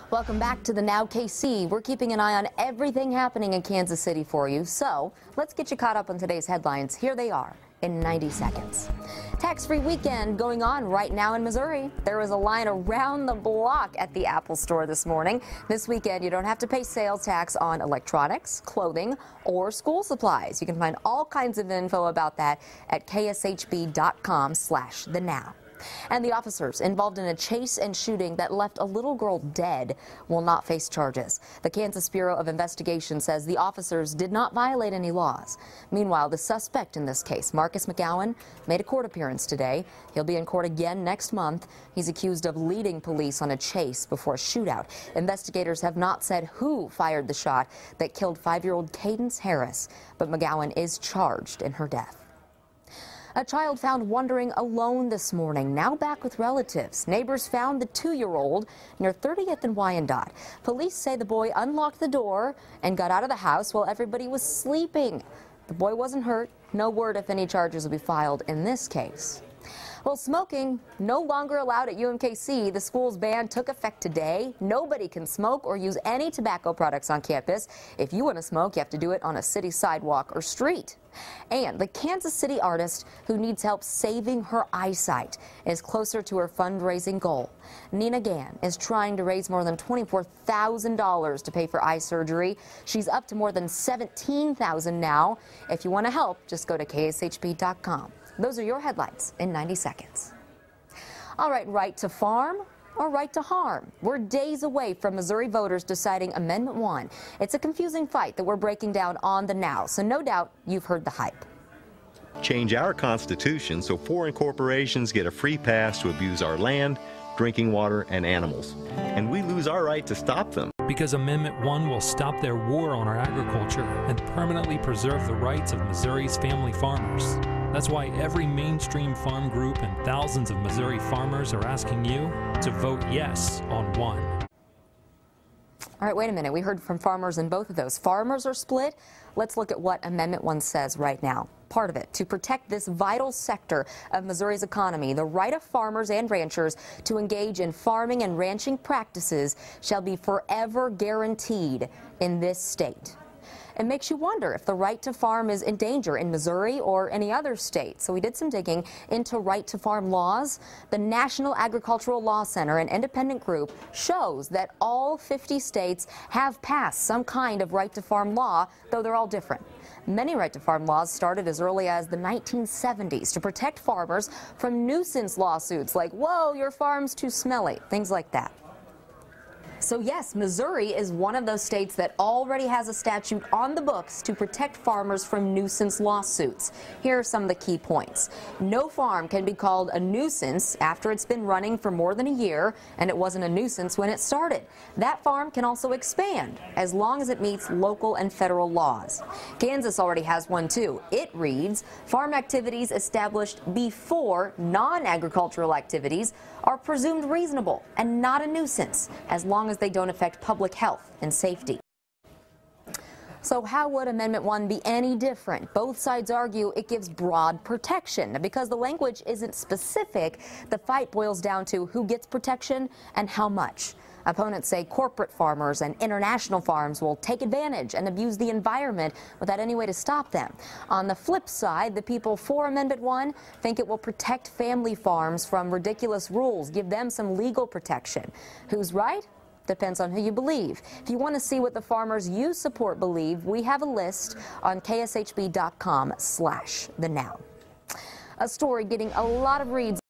Welcome back to the Now KC. We're keeping an eye on everything happening in Kansas City for you. So let's get you caught up on today's headlines. Here they are in 90 seconds. Tax-free weekend going on right now in Missouri. There was a line around the block at the Apple store this morning. This weekend, you don't have to pay sales tax on electronics, clothing, or school supplies. You can find all kinds of info about that at kshb.com/thenow. And the officers involved in a chase and shooting that left a little girl dead will not face charges. The Kansas Bureau of Investigation says the officers did not violate any laws. Meanwhile, the suspect in this case, Marcus McGowan, made a court appearance today. He'll be in court again next month. He's accused of leading police on a chase before a shootout. Investigators have not said who fired the shot that killed 5-year-old Cadence Harris, but McGowan is charged in her death. A child found wandering alone this morning, now back with relatives. Neighbors found the 2-year-old near 30th and Wyandotte. Police say the boy unlocked the door and got out of the house while everybody was sleeping. The boy wasn't hurt. No word if any charges will be filed in this case. Well, smoking no longer allowed at UMKC. The school's ban took effect today. Nobody can smoke or use any tobacco products on campus. If you want to smoke, you have to do it on a city sidewalk or street. And the Kansas City artist who needs help saving her eyesight is closer to her fundraising goal. Nina Gann is trying to raise more than $24,000 to pay for eye surgery. She's up to more than $17,000 now. If you want to help, just go to kshb.com. Those are your headlines in 90 seconds. All right, right to farm or right to harm? We're days away from Missouri voters deciding Amendment 1. It's a confusing fight that we're breaking down on the Now, so no doubt you've heard the hype. Change our Constitution so foreign corporations get a free pass to abuse our land, drinking water, and animals. And we lose our right to stop them. Because Amendment 1 will stop their war on our agriculture and permanently preserve the rights of Missouri's family farmers. That's why every mainstream farm group and thousands of Missouri farmers are asking you to vote yes on 1. All right, wait a minute. We heard from farmers in both of those. Farmers are split. Let's look at what Amendment 1 says right now. Part of it, to protect this vital sector of Missouri's economy, the right of farmers and ranchers to engage in farming and ranching practices shall be forever guaranteed in this state. It makes you wonder if the right to farm is in danger in Missouri or any other state. So we did some digging into right to farm laws. The National Agricultural Law Center, an independent group, shows that all 50 states have passed some kind of right to farm law, though they're all different. Many right to farm laws started as early as the 1970s to protect farmers from nuisance lawsuits like, whoa, your farm's too smelly, things like that. So yes, Missouri is one of those states that already has a statute on the books to protect farmers from nuisance lawsuits. Here are some of the key points. No farm can be called a nuisance after it's been running for more than a year and it wasn't a nuisance when it started. That farm can also expand as long as it meets local and federal laws. Kansas already has one too. It reads, farm activities established before non-agricultural activities are presumed reasonable and not a nuisance as long as they don't affect public health and safety. So how would Amendment 1 be any different? Both sides argue it gives broad protection. Because the language isn't specific, the fight boils down to who gets protection and how much. Opponents say corporate farmers and international farms will take advantage and abuse the environment without any way to stop them. On the flip side, the people for Amendment 1 think it will protect family farms from ridiculous rules, give them some legal protection. Who's right? Depends on who you believe. If you want to see what the farmers you support believe, we have a list on kshb.com/thenow. A story getting a lot of reads